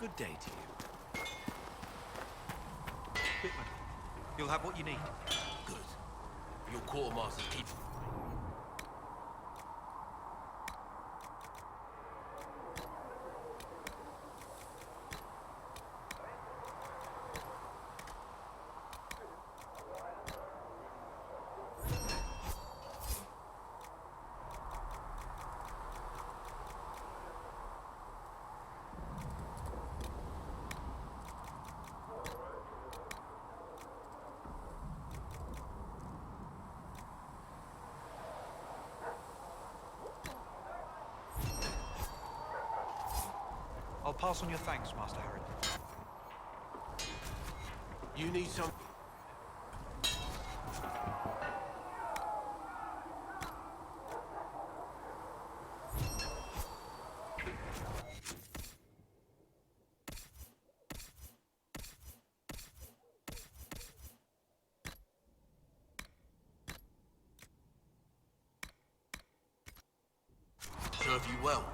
Good day to you. Bitman, you'll have what you need. Good. Your quartermaster keeps... I'll pass on your thanks, Master Harry. You need some... Serve you well.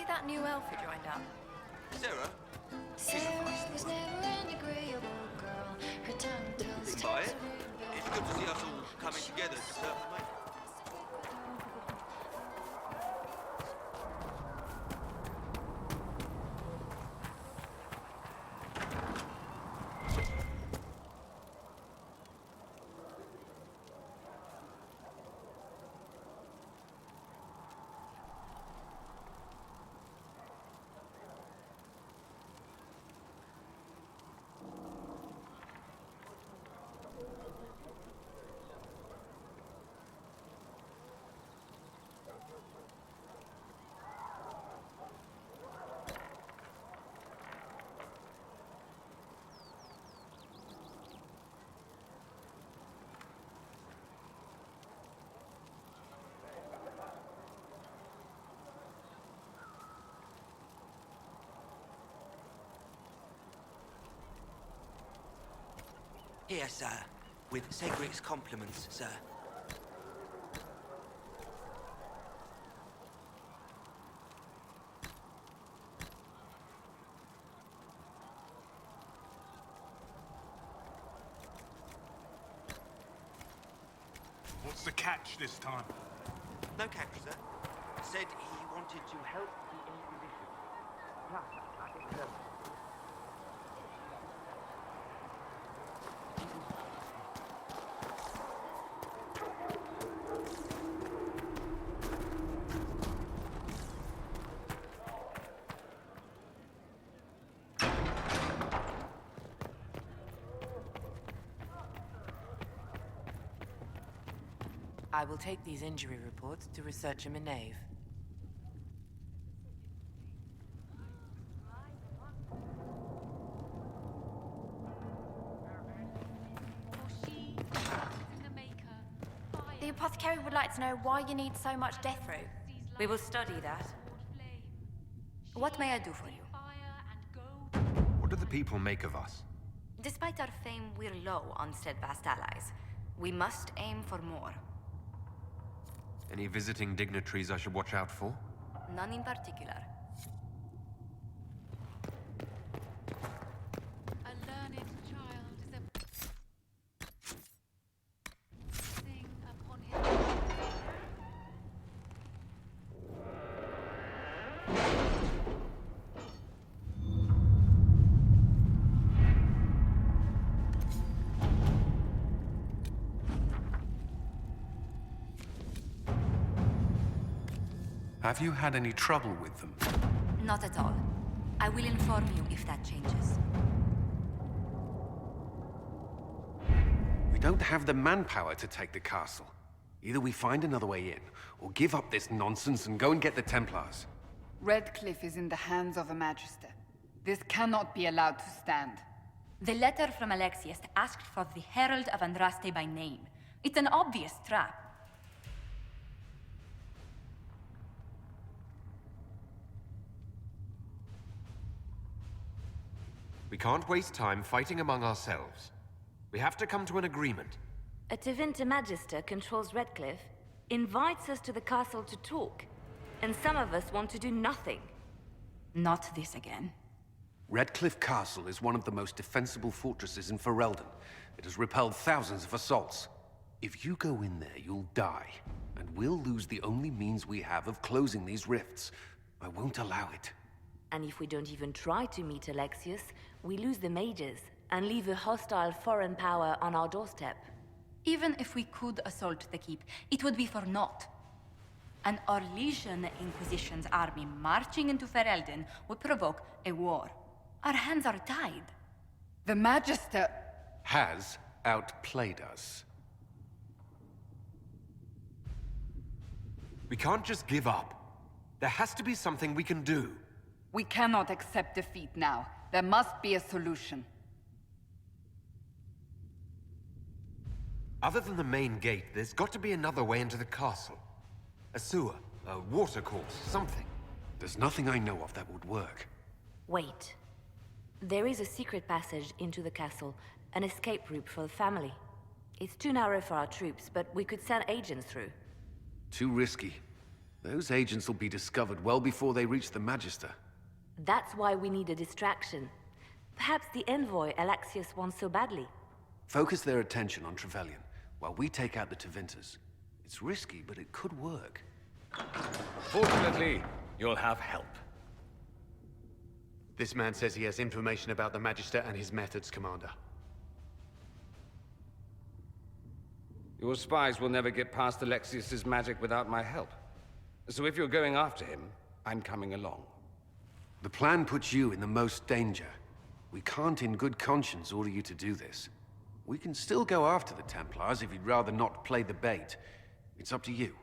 That new elf who joined up. Sarah? Sarah was never an agreeable girl. Her tongue tells By it. tales of It's good to see us all coming together to serve the mate. Here, sir. With Cedric's compliments, sir. What's the catch this time? No catch, sir. Said he wanted to help the Inquisition. Plus, I think, I will take these injury reports to researcher Nave. The apothecary would like to know why you need so much death root. We will study that. What may I do for you? What do the people make of us? Despite our fame, we're low on steadfast allies. We must aim for more. Any visiting dignitaries I should watch out for? None in particular. A learned child is a thing upon his. Have you had any trouble with them? Not at all. I will inform you if that changes. We don't have the manpower to take the castle. Either we find another way in, or give up this nonsense and go and get the Templars. Redcliffe is in the hands of a Magister. This cannot be allowed to stand. The letter from Alexius asked for the Herald of Andraste by name. It's an obvious trap. We can't waste time fighting among ourselves. We have to come to an agreement. A Tevinter Magister controls Redcliffe, invites us to the castle to talk, and some of us want to do nothing. Not this again. Redcliffe Castle is one of the most defensible fortresses in Ferelden. It has repelled thousands of assaults. If you go in there, you'll die, and we'll lose the only means we have of closing these rifts. I won't allow it. And if we don't even try to meet Alexius, we lose the mages and leave a hostile foreign power on our doorstep. Even if we could assault the keep, it would be for naught. An Orlesian Inquisition's army marching into Ferelden would provoke a war. Our hands are tied. The Magister... Has outplayed us. We can't just give up. There has to be something we can do. We cannot accept defeat now. There must be a solution. Other than the main gate, there's got to be another way into the castle. A sewer, a watercourse, something. There's nothing I know of that would work. Wait. There is a secret passage into the castle, an escape route for the family. It's too narrow for our troops, but we could send agents through. Too risky. Those agents will be discovered well before they reach the Magister. That's why we need a distraction. Perhaps the envoy Alexius wants so badly. Focus their attention on Trevelyan, while we take out the Tevinters. It's risky, but it could work. Fortunately, you'll have help. This man says he has information about the Magister and his methods, Commander. Your spies will never get past Alexius's magic without my help. So if you're going after him, I'm coming along. The plan puts you in the most danger. We can't in good conscience order you to do this. We can still go after the Templars if you'd rather not play the bait. It's up to you.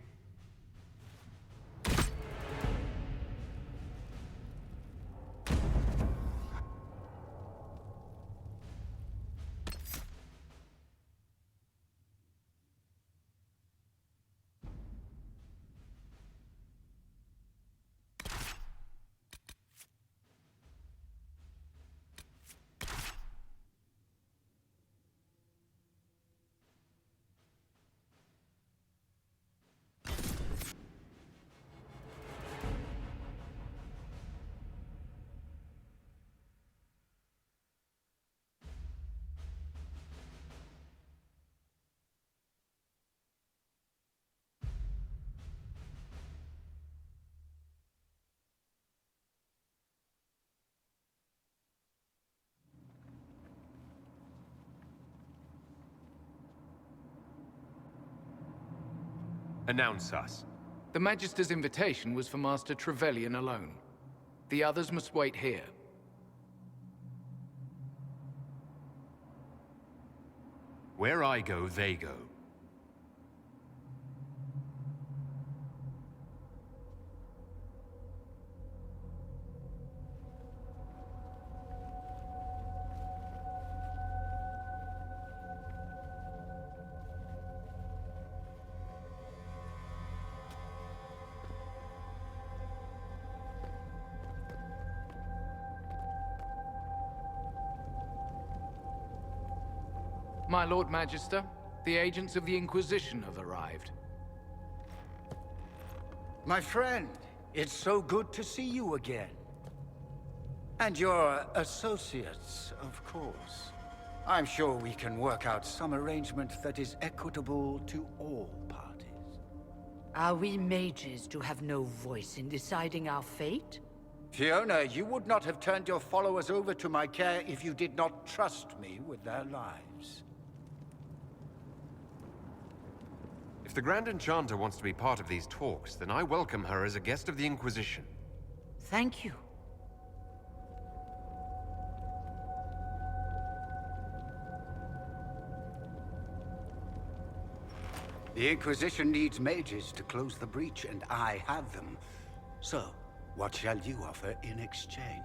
Announce us. The Magister's invitation was for Master Trevelyan alone. The others must wait here. Where I go, they go. My Lord Magister, the agents of the Inquisition have arrived. My friend, it's so good to see you again. And your associates, of course. I'm sure we can work out some arrangement that is equitable to all parties. Are we mages to have no voice in deciding our fate? Fiona, you would not have turned your followers over to my care if you did not trust me with their lives. If the Grand Enchanter wants to be part of these talks, then I welcome her as a guest of the Inquisition. Thank you. The Inquisition needs mages to close the breach, and I have them. So, what shall you offer in exchange?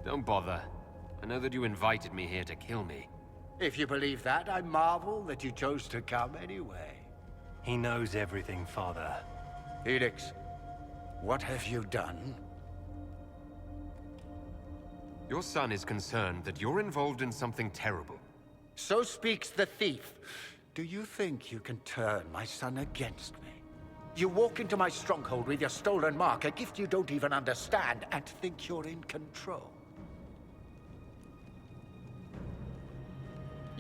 Don't bother. I know that you invited me here to kill me. If you believe that, I marvel that you chose to come anyway. He knows everything, Father. Felix, what have you done? Your son is concerned that you're involved in something terrible. So speaks the thief. Do you think you can turn my son against me? You walk into my stronghold with your stolen mark, a gift you don't even understand, and think you're in control.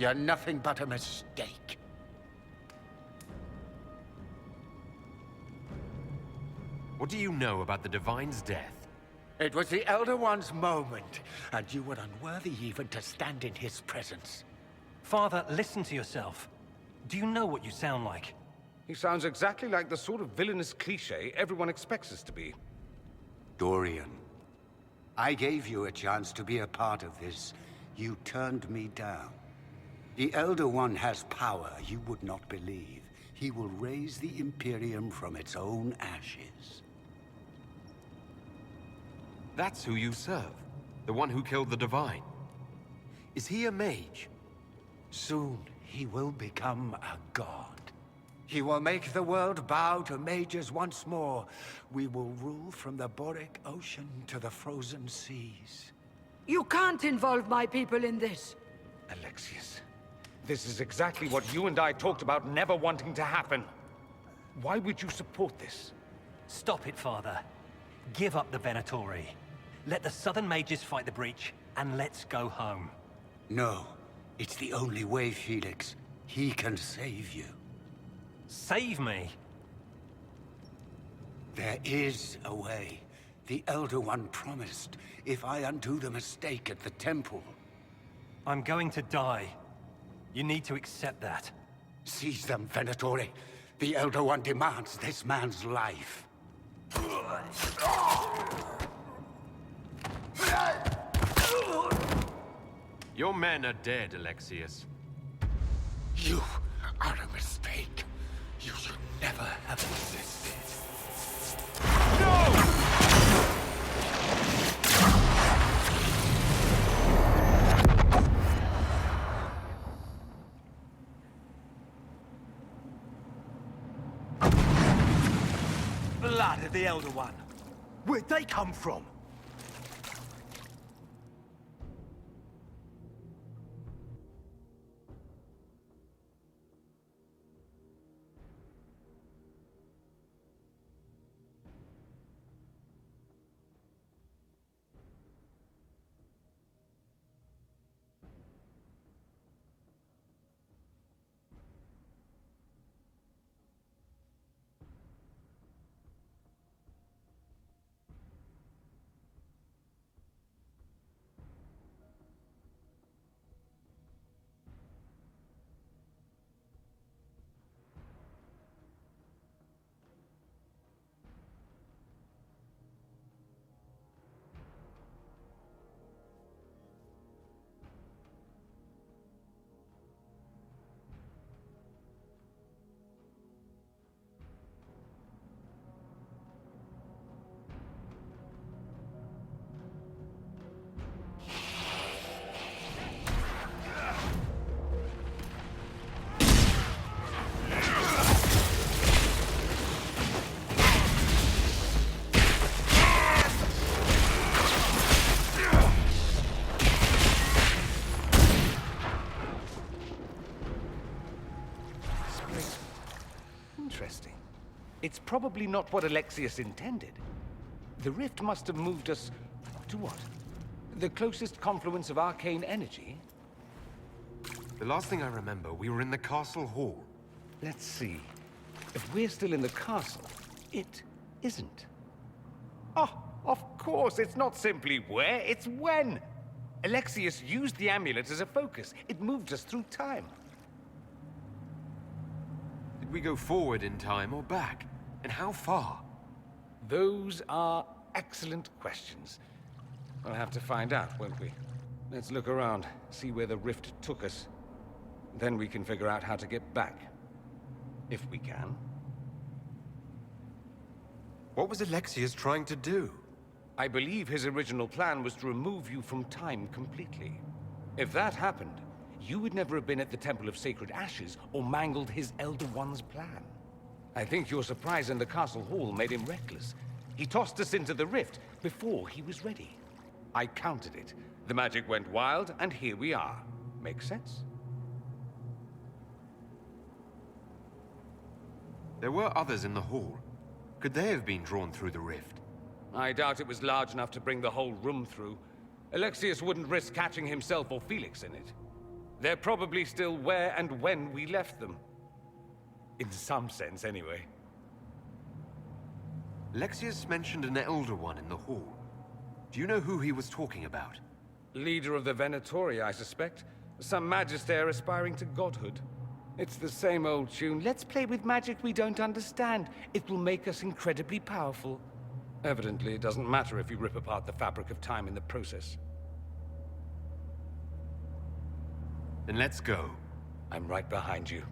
You're nothing but a mistake. What do you know about the Divine's death? It was the Elder One's moment, and you were unworthy even to stand in his presence. Father, listen to yourself. Do you know what you sound like? He sounds exactly like the sort of villainous cliché everyone expects us to be. Dorian, I gave you a chance to be a part of this. You turned me down. The Elder One has power you would not believe. He will raise the Imperium from its own ashes. That's who you serve. The one who killed the Divine. Is he a mage? Soon, he will become a god. He will make the world bow to mages once more. We will rule from the Boric Ocean to the frozen seas. You can't involve my people in this. Alexius, this is exactly what you and I talked about never wanting to happen. Why would you support this? Stop it, Father. Give up the Venatori. Let the Southern Mages fight the breach, and let's go home. No. It's the only way, Felix. He can save you. Save me? There is a way. The Elder One promised, if I undo the mistake at the temple. I'm going to die. You need to accept that. Seize them, Venatori. The Elder One demands this man's life. Your men are dead, Alexius. You are a mistake. You should never have existed. Blood of the Elder One. Where'd they come from? It's probably not what Alexius intended. The rift must have moved us to what? The closest confluence of arcane energy? The last thing I remember, we were in the castle hall. Let's see. If we're still in the castle, it isn't. Oh, of course, it's not simply where, it's when. Alexius used the amulet as a focus. It moved us through time. Did we go forward in time or back? And how far? Those are excellent questions. We'll have to find out, won't we? Let's look around, see where the rift took us. Then we can figure out how to get back. If we can. What was Alexius trying to do? I believe his original plan was to remove you from time completely. If that happened, you would never have been at the Temple of Sacred Ashes or mangled his Elder One's plan. I think your surprise in the castle hall made him reckless. He tossed us into the rift before he was ready. I countered it. The magic went wild, and here we are. Make sense? There were others in the hall. Could they have been drawn through the rift? I doubt it was large enough to bring the whole room through. Alexius wouldn't risk catching himself or Felix in it. They're probably still where and when we left them. In some sense, anyway. Alexius mentioned an Elder One in the hall. Do you know who he was talking about? Leader of the Venatori, I suspect. Some magister aspiring to godhood. It's the same old tune. Let's play with magic we don't understand. It will make us incredibly powerful. Evidently, it doesn't matter if you rip apart the fabric of time in the process. Then let's go. I'm right behind you.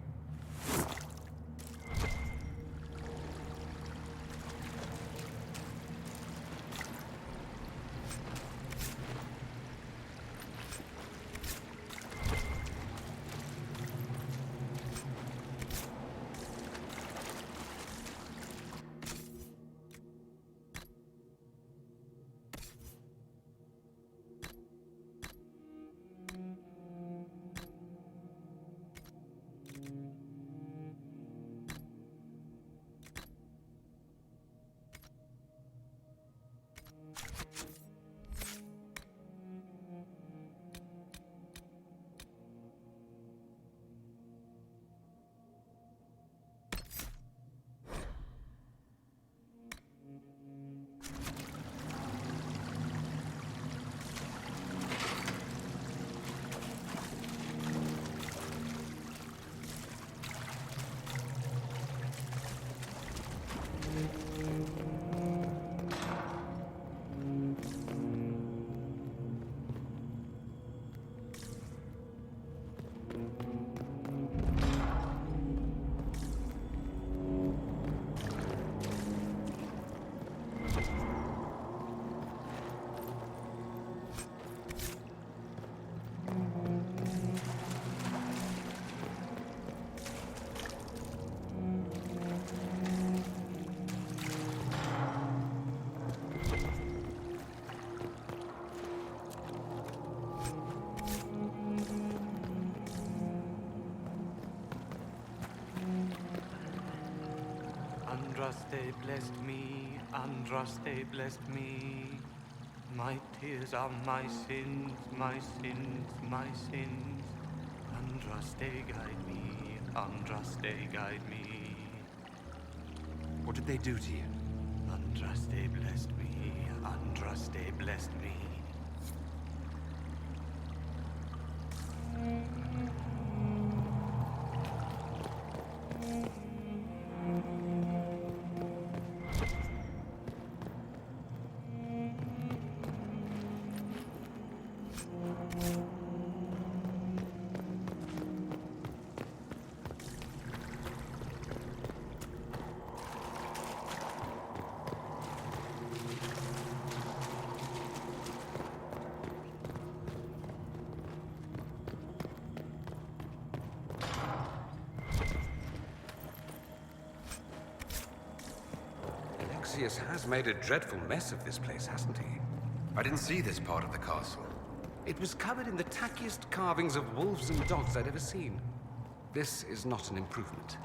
Andraste blessed me, Andraste blessed me. My tears are my sins, my sins, my sins. Andraste guide me, Andraste guide me. What did they do to you? Andraste blessed me, Andraste blessed me. Alexius has made a dreadful mess of this place, hasn't he? I didn't see this part of the castle. It was covered in the tackiest carvings of wolves and dogs I'd ever seen. This is not an improvement.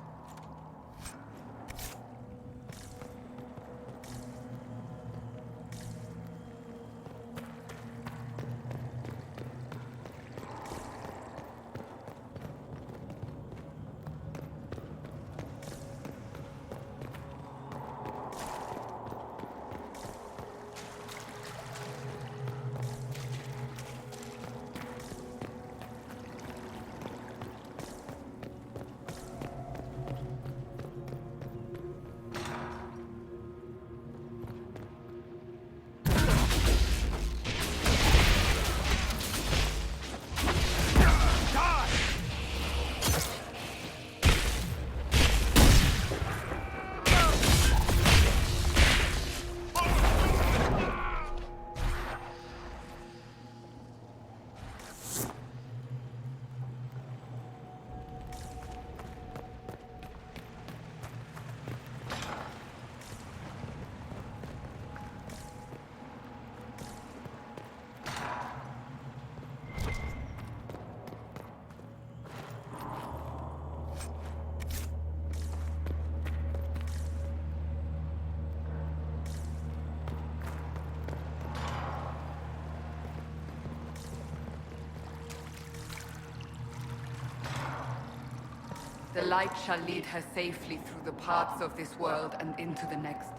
The light shall lead her safely through the paths of this world and into the next.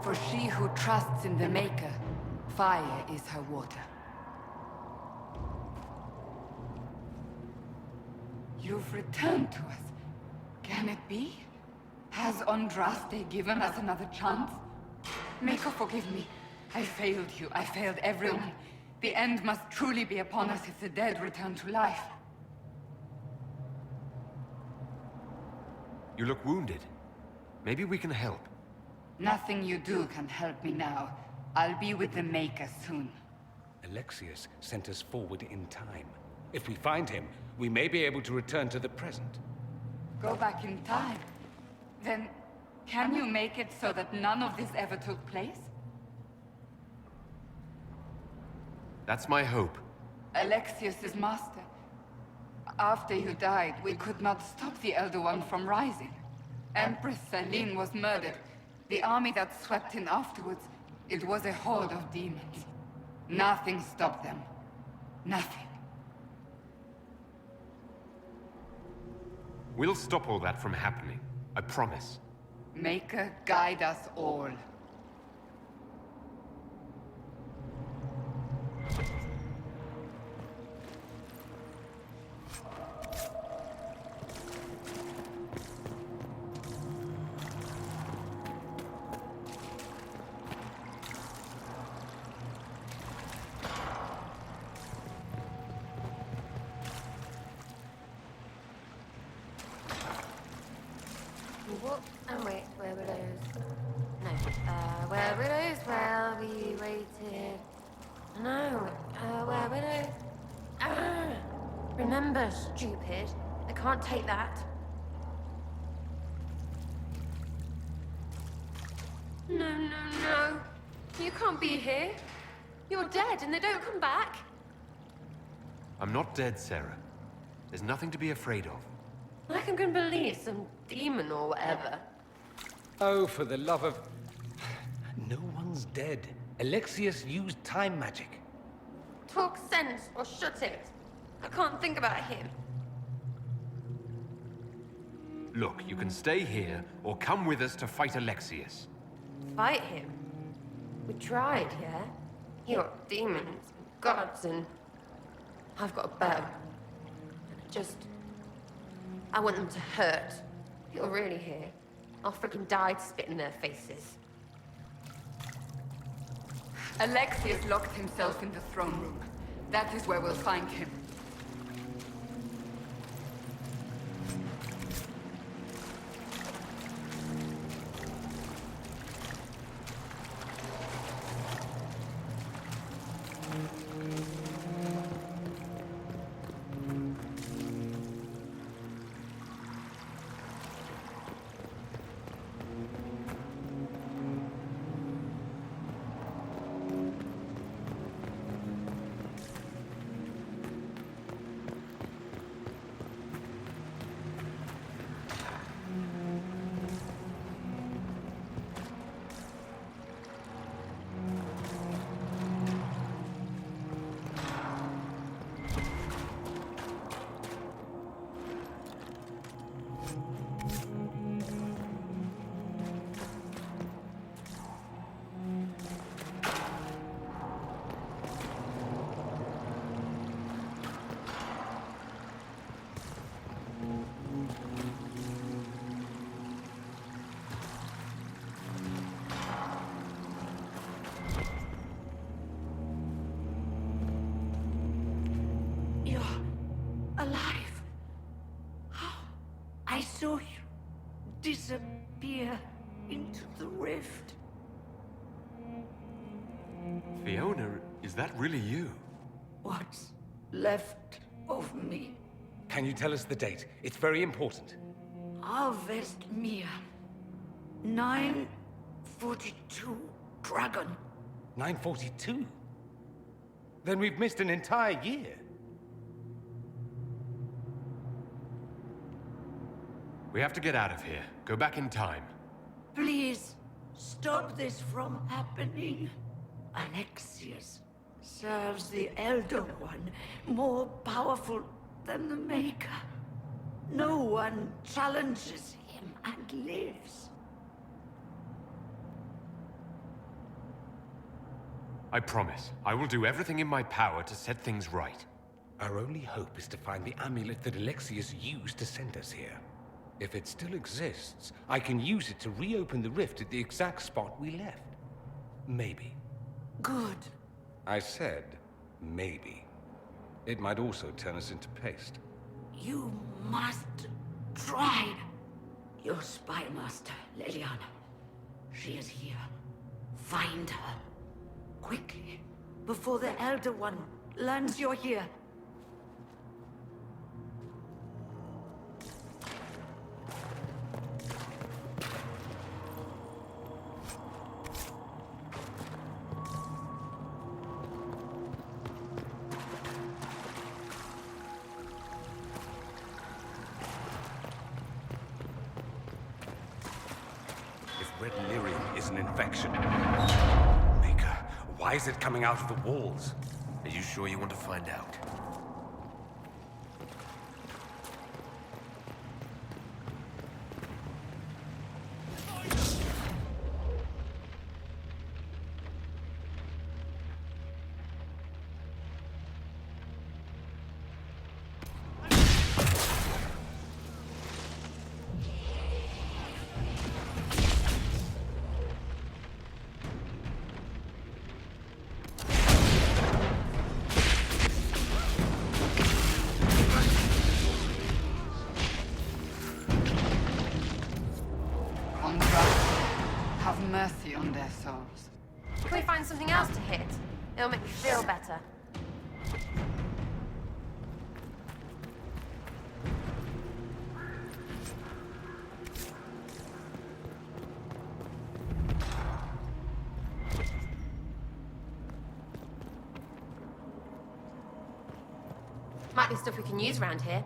For she who trusts in the Maker, fire is her water. You've returned to us. Can it be? Has Andraste given us another chance? Maker, forgive me. I failed you. I failed everyone. The end must truly be upon us if the dead return to life. You look wounded. Maybe we can help. Nothing you do can help me now. I'll be with the Maker soon. Alexius sent us forward in time. If we find him, we may be able to return to the present. Go back in time? Then, can you make it so that none of this ever took place? That's my hope. Alexius is master. After you died, we could not stop the Elder One from rising. Empress Celine was murdered. The army that swept in afterwards, it was a horde of demons. Nothing stopped them. Nothing. We'll stop all that from happening. I promise. Maker, guide us all. What? Oh wait, where were those? No. Where were those? Well, we waited. No. Where were those? Remember, stupid. I can't take that. No. You can't be here. You're dead and they don't come back. I'm not dead, Sarah. There's nothing to be afraid of. Like I'm gonna believe some demon or whatever. Oh, for the love of... No one's dead. Alexius used time magic. Talk sense or shut it. I can't think about him. Look, you can stay here, or come with us to fight Alexius. Fight him? We tried, yeah? You got demons, gods, and I've got a bow. And I want them to hurt. If you're really here, I'll freaking die to spit in their faces. Alexius locked himself in the throne room. That is where we'll find him. Alive. I saw you disappear into the rift. Fiona, is that really you? What's left of me? Can you tell us the date? It's very important. Harvest Mia. 942 Dragon. 942? Then we've missed an entire year. We have to get out of here. Go back in time. Please, stop this from happening. Alexius serves the Elder One, more powerful than the Maker. No one challenges him and lives. I promise, I will do everything in my power to set things right. Our only hope is to find the amulet that Alexius used to send us here. If it still exists, I can use it to reopen the rift at the exact spot we left. Maybe. Good. I said, maybe. It might also turn us into paste. You must try. Your spy master, Leliana. She is here. Find her. Quickly. Before the Elder One learns you're here. Red lyrium is an infection. Maker, why is it coming out of the walls? Are you sure you want to find out? Have mercy on their souls. Can we find something else to hit? It'll make me feel better. Might be stuff we can use around here.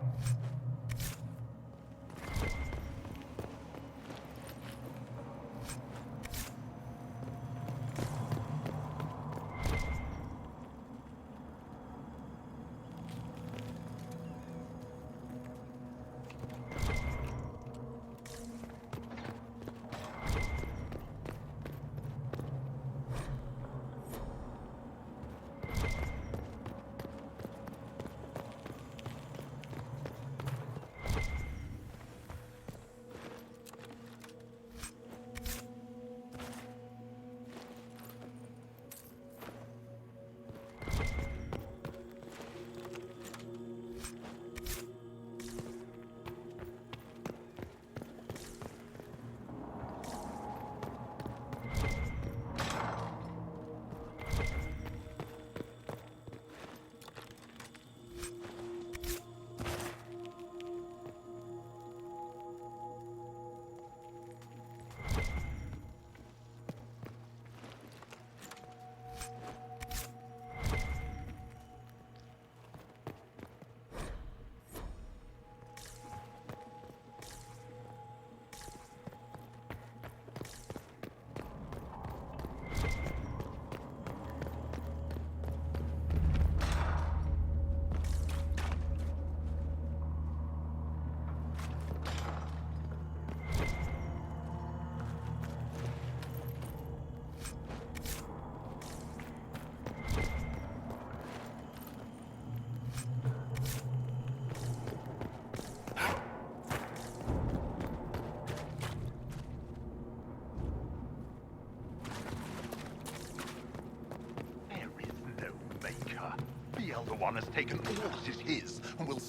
The Elder One has taken all that is his, and will...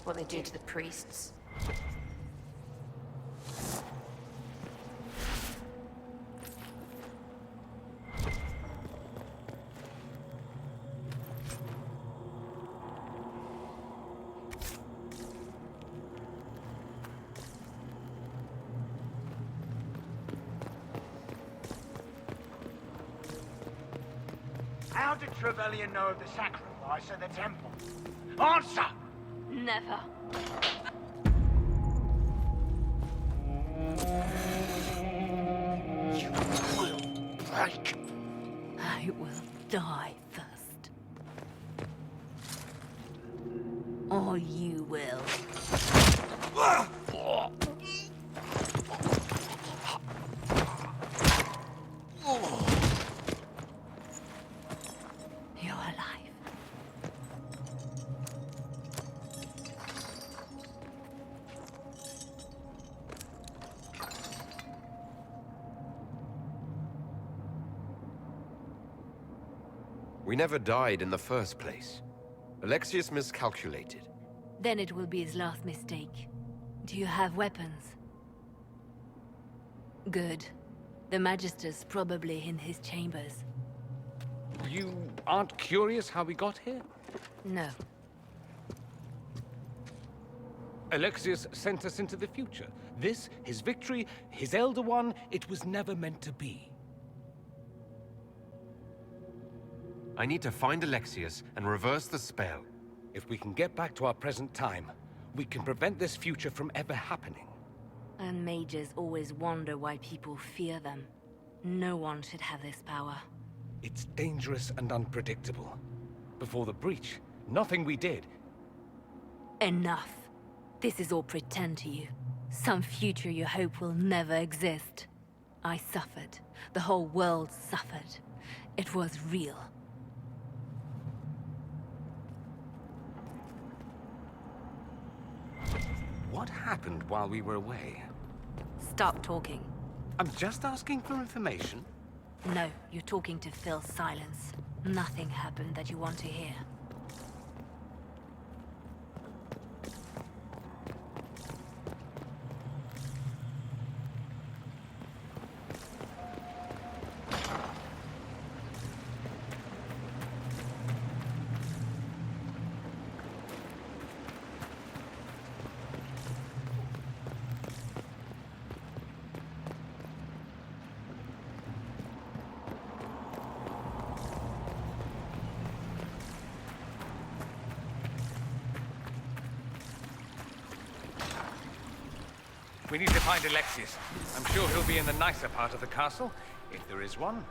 What they do to the priests. How did Trevelyan know of the sacrifice at the temple? Answer! Never. You will break. I will die first. Or you will. You're alive. We never died in the first place. Alexius miscalculated. Then it will be his last mistake. Do you have weapons? Good. The Magister's probably in his chambers. You aren't curious how we got here? No. Alexius sent us into the future. This, his victory, his Elder One, it was never meant to be. I need to find Alexius and reverse the spell. If we can get back to our present time, we can prevent this future from ever happening. And mages always wonder why people fear them. No one should have this power. It's dangerous and unpredictable. Before the breach, nothing we did. Enough. This is all pretend to you. Some future you hope will never exist. I suffered. The whole world suffered. It was real. What happened while we were away? Stop talking. I'm just asking for information. No, you're talking to fill silence. Nothing happened that you want to hear. We need to find Alexius. I'm sure he'll be in the nicer part of the castle, if there is one.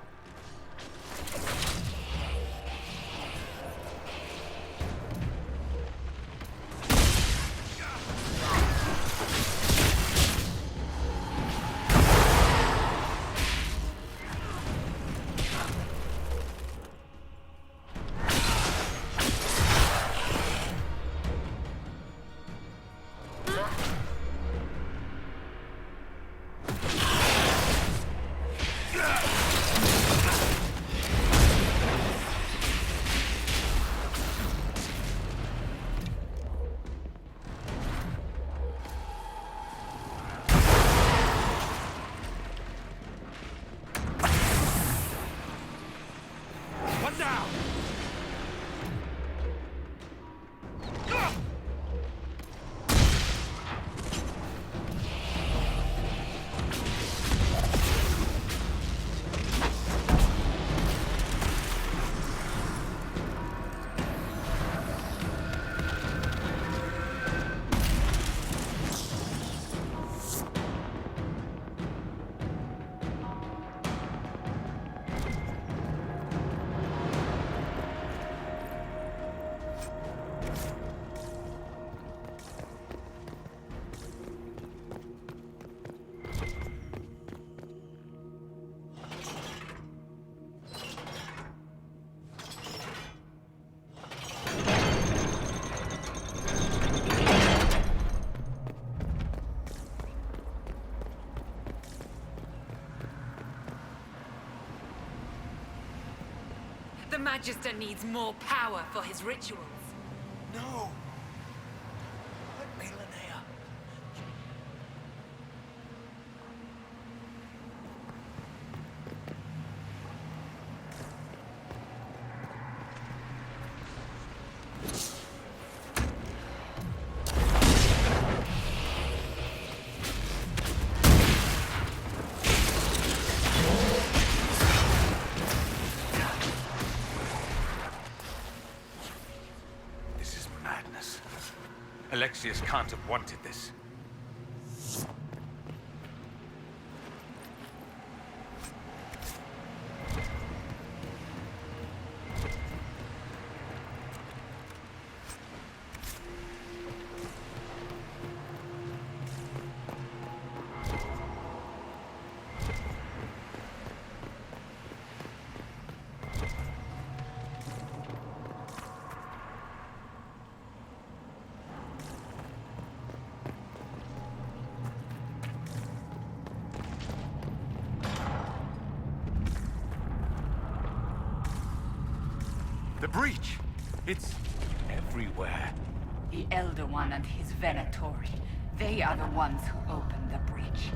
The Magister needs more power for his rituals. No! Let me, Linnea. Alexius can't have wanted this. The breach! It's everywhere. The Elder One and his Venatori. They are the ones who opened the breach.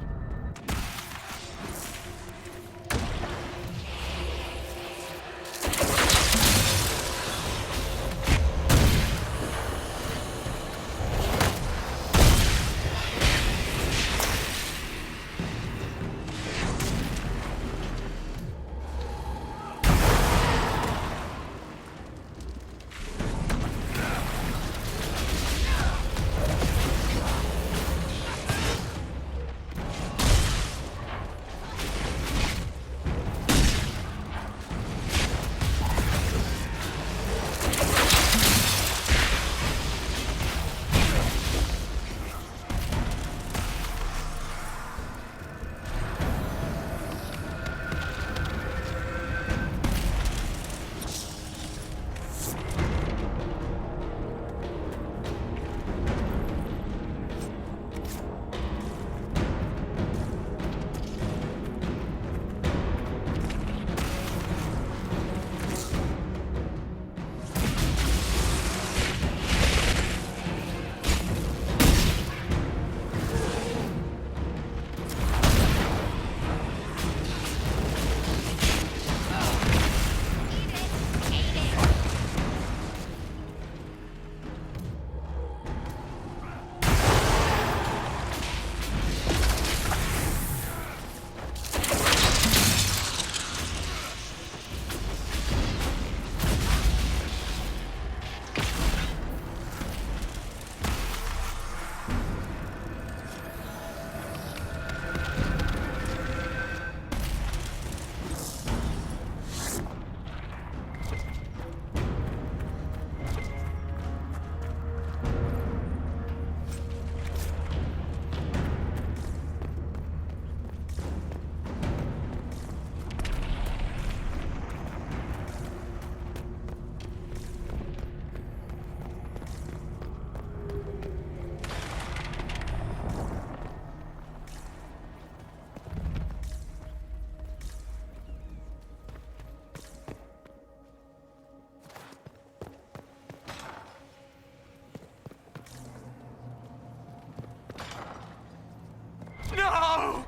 No!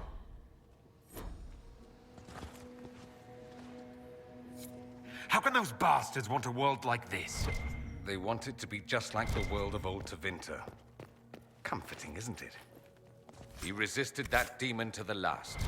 How can those bastards want a world like this? They want it to be just like the world of old Tevinter. Comforting, isn't it? He resisted that demon to the last.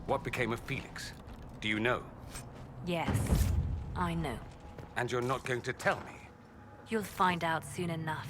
What became of Felix? Do you know? Yes, I know. And you're not going to tell me? You'll find out soon enough.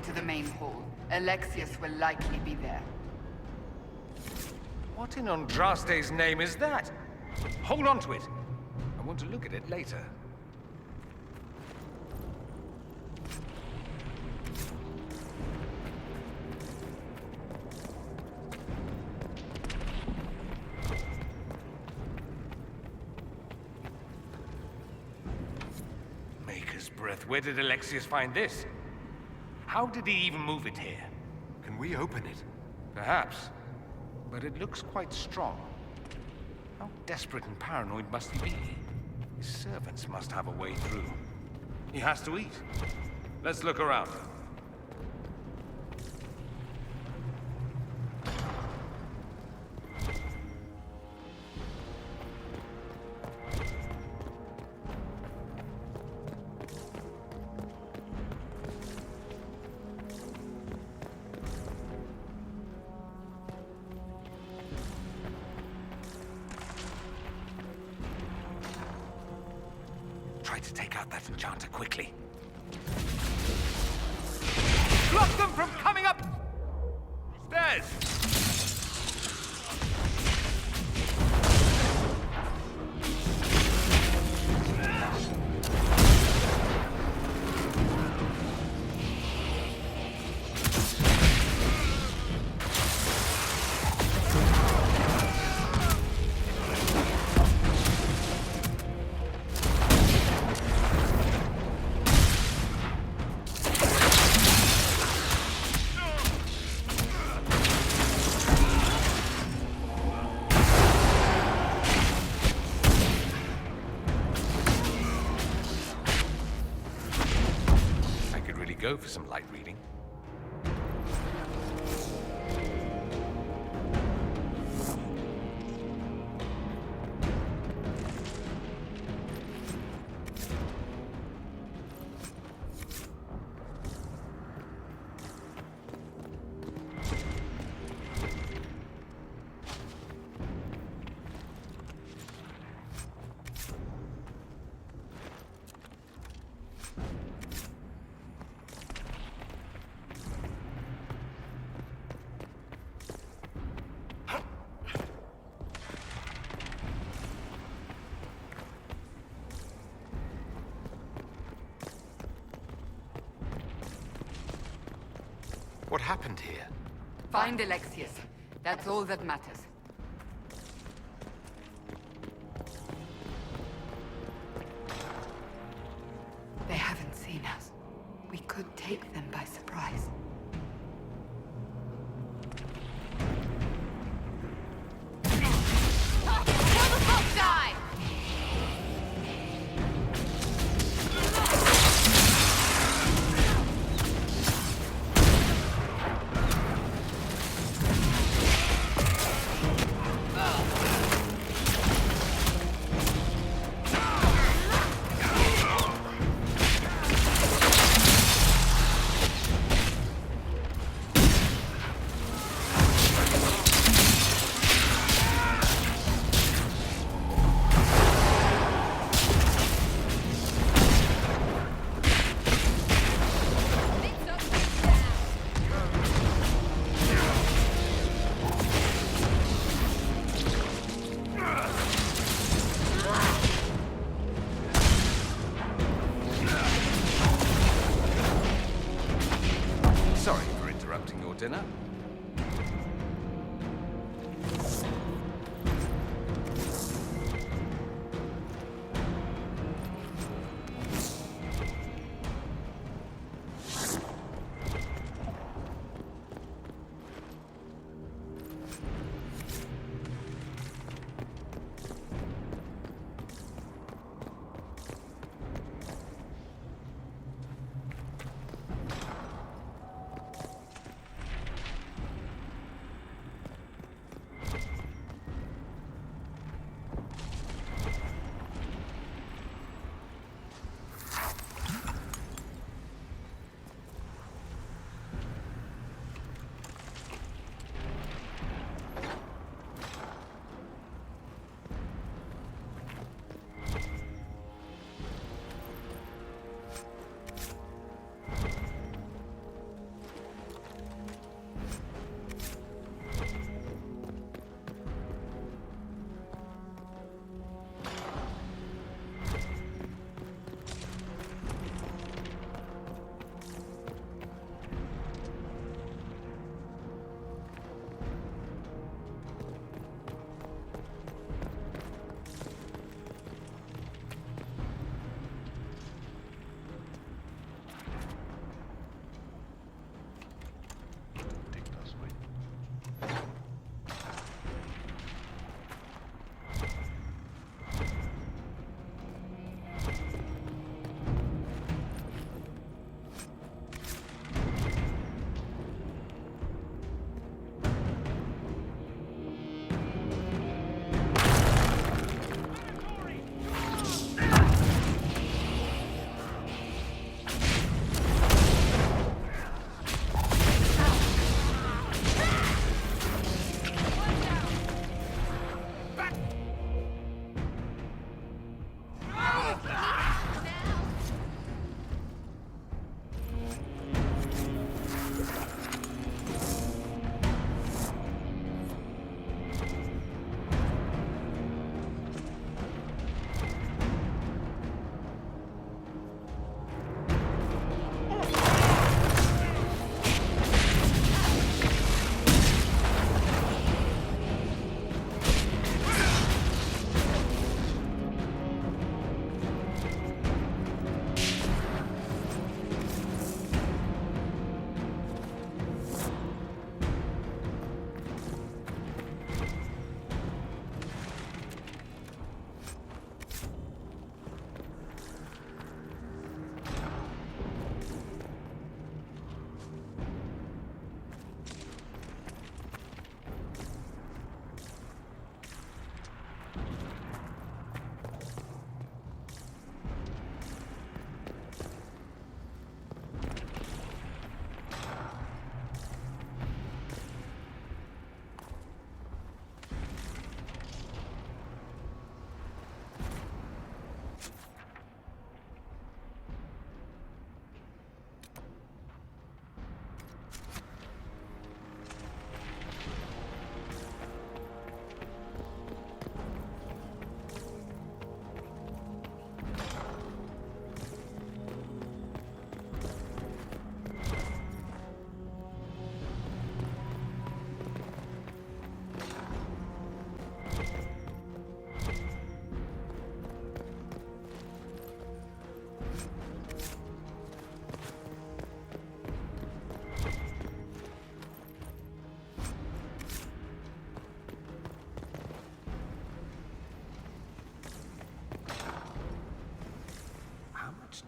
to the main hall. Alexius will likely be there. What in Andraste's name is that? Hold on to it. I want to look at it later. Maker's breath. Where did Alexius find this? How did he even move it here? Can we open it? Perhaps. But it looks quite strong. How desperate and paranoid must he be? His servants must have a way through. He has to eat. Let's look around. Try to take out that enchanter quickly. Block them from coming up stairs! Go for some light reading. What happened here? Find Alexius. That's all that matters. They haven't seen us. We could take them by surprise.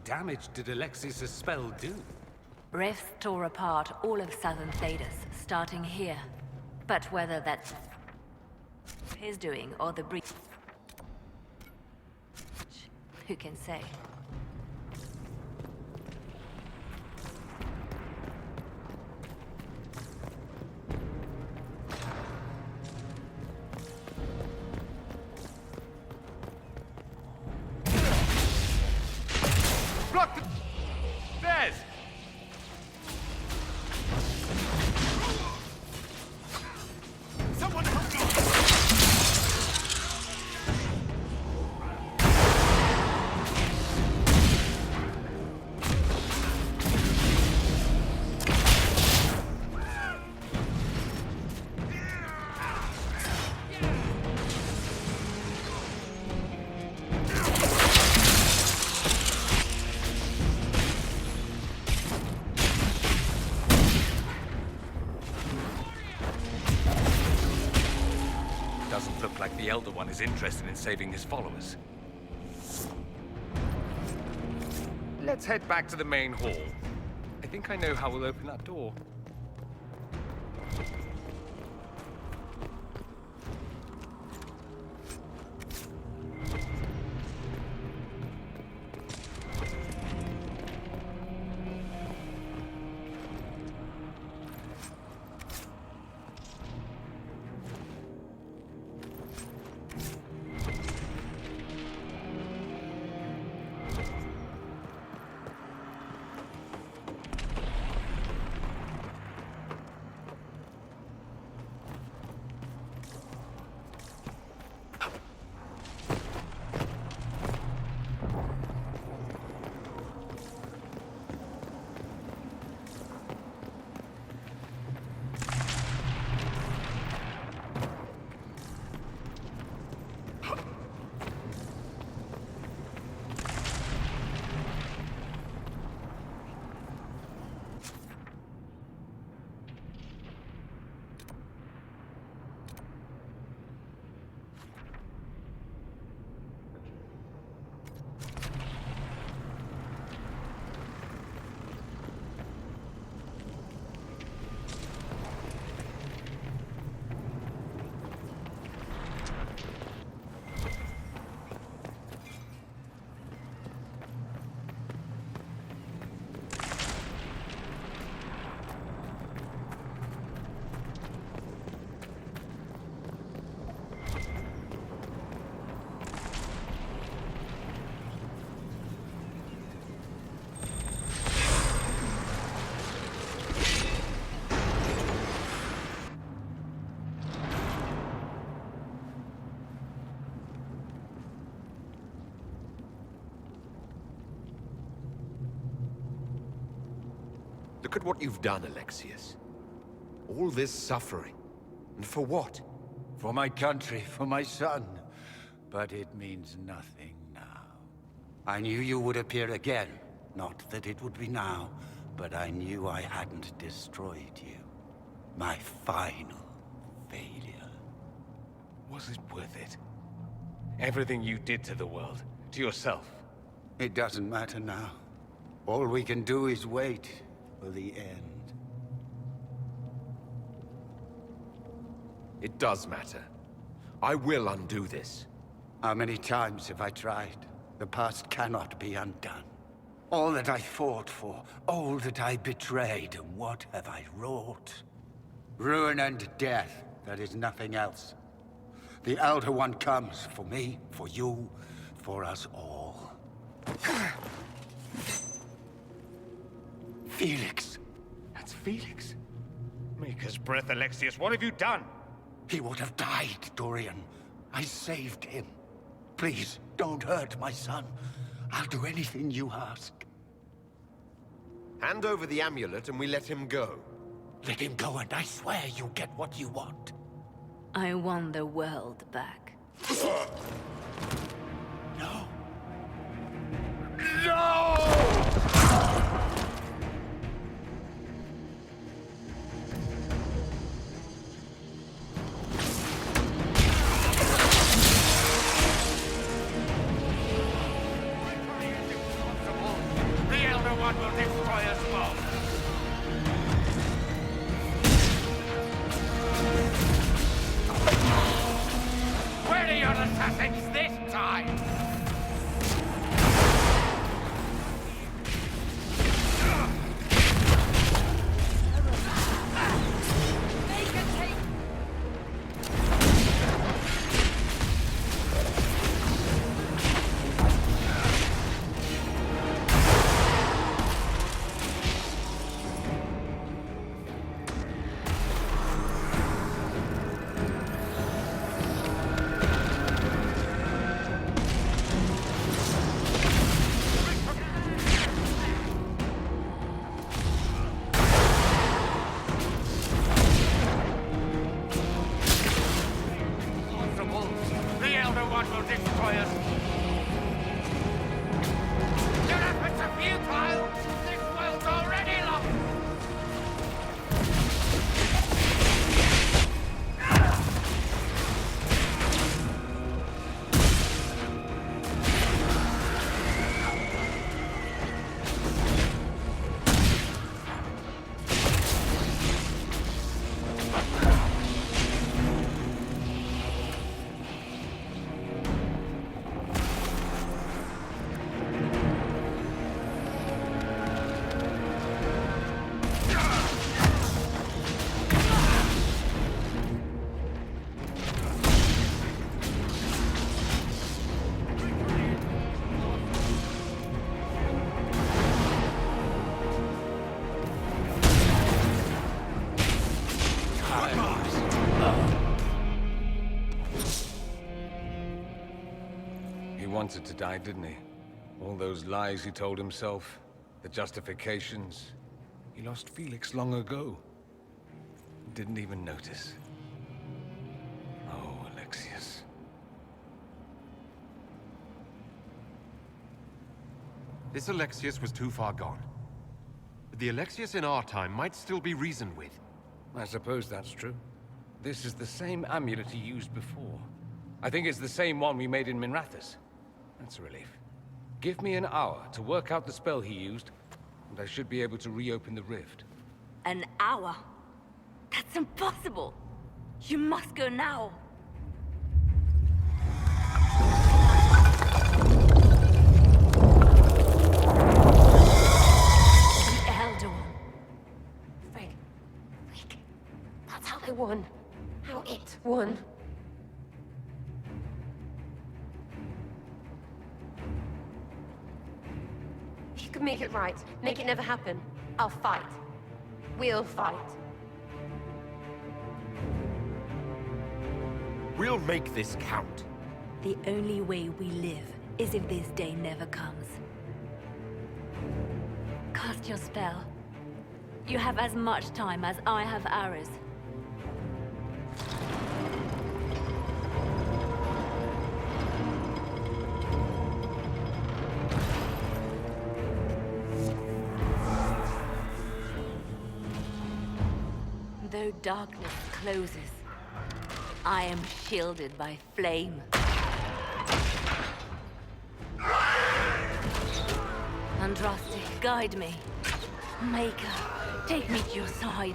damage did Alexius' spell do? Rifts tore apart all of southern Thedas, starting here. But whether that's his doing or the breach, who can say? Block the stairs! Someone help me! Doesn't look like the Elder One is interested in saving his followers. Let's head back to the main hall. I think I know how we'll open that door. Look at what you've done, Alexius. All this suffering. And for what? For my country, for my son. But it means nothing now. I knew you would appear again. Not that it would be now, but I knew I hadn't destroyed you. My final failure. Was it worth it? Everything you did to the world, to yourself. It doesn't matter now. All we can do is wait for the end. It does matter. I will undo this. How many times have I tried? The past cannot be undone. All that I fought for, all that I betrayed, and what have I wrought? Ruin and death, there is nothing else. The Elder One comes for me, for you, for us all. Felix. That's Felix. Maker's breath, Alexius. What have you done? He would have died, Dorian. I saved him. Please, don't hurt my son. I'll do anything you ask. Hand over the amulet and we let him go. Let him go and I swear you'll get what you want. I won the world back. No. No! assassins this time! He wanted to die, didn't he? All those lies he told himself, the justifications. He lost Felix long ago. Didn't even notice. Oh, Alexius. This Alexius was too far gone. But the Alexius in our time might still be reasoned with. I suppose that's true. This is the same amulet he used before. I think it's the same one we made in Minrathous. That's a relief. Give me an hour to work out the spell he used, and I should be able to reopen the rift. An hour? That's impossible! You must go now! The Elder One. Frick. That's how they won. How it won. If you could make it right, make it never happen, I'll fight. We'll fight. We'll make this count. The only way we live is if this day never comes. Cast your spell. You have as much time as I have arrows. Though darkness closes, I am shielded by flame. Andraste, guide me. Maker, take me to your side.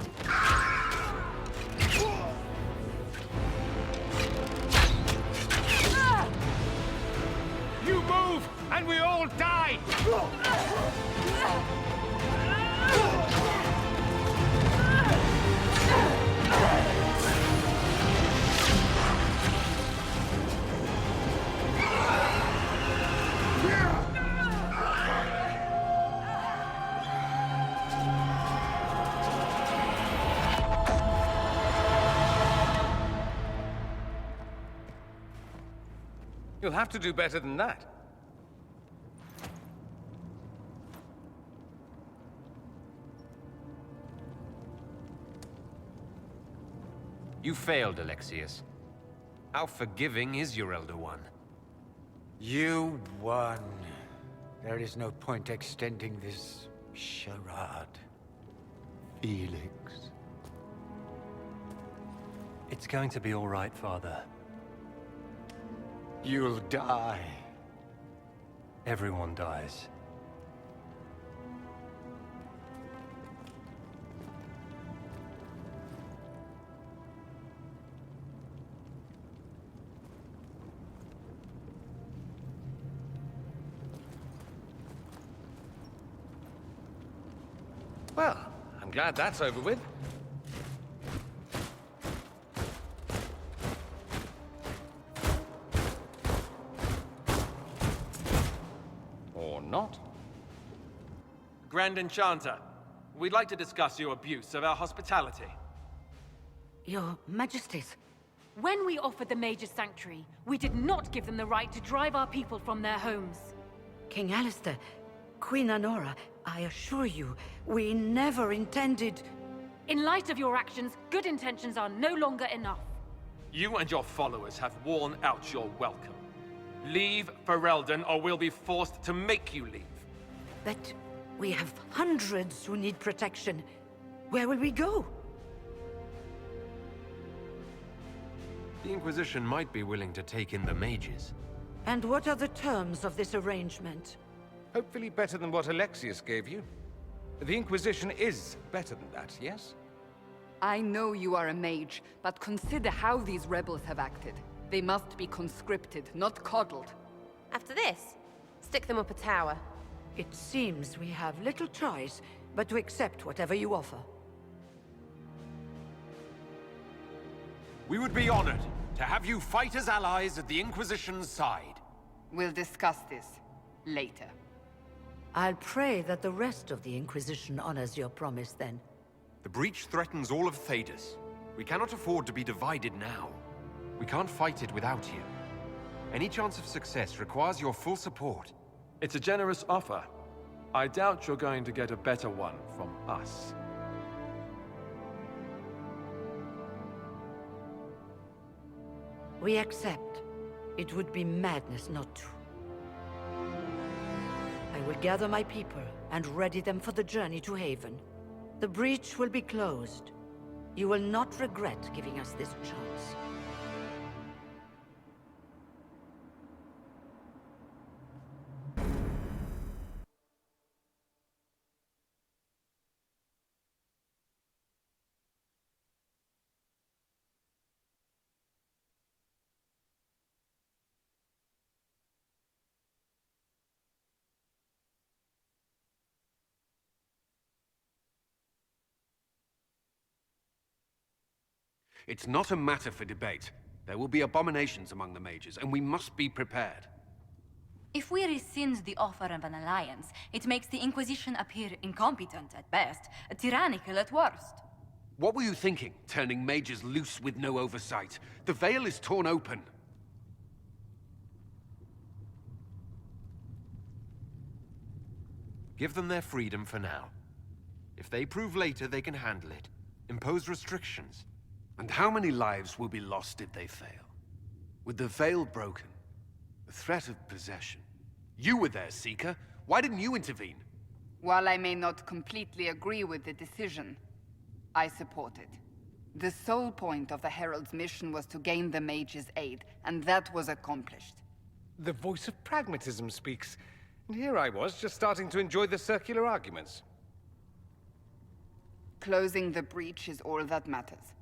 You move, and we all die! You'll have to do better than that. You failed, Alexius. How forgiving is your Elder One? You won. There is no point extending this charade. Felix. It's going to be all right, Father. You'll die. Everyone dies. Well, I'm glad that's over with. Or not. Grand Enchanter, we'd like to discuss your abuse of our hospitality. Your Majesties. When we offered the Mage's sanctuary, we did not give them the right to drive our people from their homes. King Alistair, Queen Honora, I assure you, we never intended... In light of your actions, good intentions are no longer enough. You and your followers have worn out your welcome. Leave Ferelden, or we'll be forced to make you leave. But we have hundreds who need protection. Where will we go? The Inquisition might be willing to take in the mages. And what are the terms of this arrangement? Hopefully better than what Alexius gave you. The Inquisition is better than that, yes? I know you are a mage, but consider how these rebels have acted. They must be conscripted, not coddled. After this, stick them up a tower. It seems we have little choice but to accept whatever you offer. We would be honored to have you fight as allies at the Inquisition's side. We'll discuss this later. I'll pray that the rest of the Inquisition honors your promise then. The breach threatens all of Thedas. We cannot afford to be divided now. We can't fight it without you. Any chance of success requires your full support. It's a generous offer. I doubt you're going to get a better one from us. We accept. It would be madness not to. I will gather my people and ready them for the journey to Haven. The breach will be closed. You will not regret giving us this chance. It's not a matter for debate. There will be abominations among the mages, and we must be prepared. If we rescind the offer of an alliance, it makes the Inquisition appear incompetent at best, tyrannical at worst. What were you thinking, turning mages loose with no oversight? The veil is torn open. Give them their freedom for now. If they prove later they can handle it, impose restrictions. And how many lives will be lost if they fail? With the veil broken, the threat of possession. You were there, Seeker. Why didn't you intervene? While I may not completely agree with the decision, I support it. The sole point of the Herald's mission was to gain the Mage's aid, and that was accomplished. The voice of pragmatism speaks. And here I was, just starting to enjoy the circular arguments. Closing the breach is all that matters.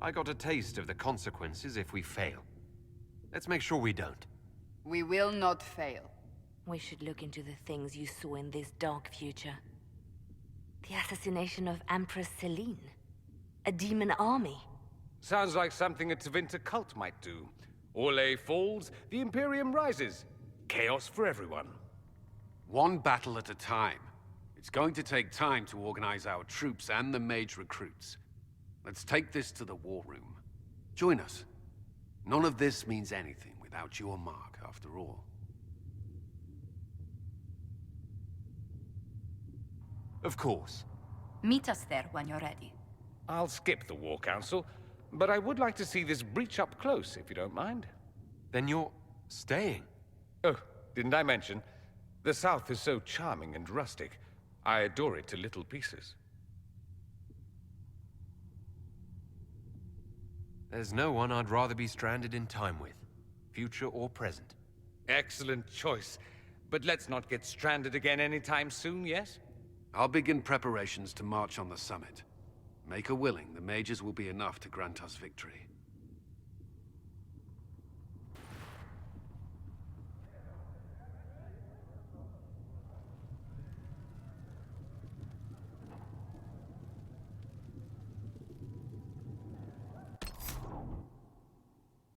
I got a taste of the consequences if we fail. Let's make sure we don't. We will not fail. We should look into the things you saw in this dark future. The assassination of Empress Celine. A demon army. Sounds like something a Tevinter cult might do. Orlais falls, the Imperium rises. Chaos for everyone. One battle at a time. It's going to take time to organize our troops and the mage recruits. Let's take this to the war room. Join us. None of this means anything without your mark, after all. Of course. Meet us there when you're ready. I'll skip the War Council, but I would like to see this breach up close, if you don't mind. Then you're staying? Oh, didn't I mention? The South is so charming and rustic. I adore it to little pieces. There's no one I'd rather be stranded in time with, future or present. Excellent choice. But let's not get stranded again anytime soon, yes? I'll begin preparations to march on the summit. Make a willing, the mages will be enough to grant us victory.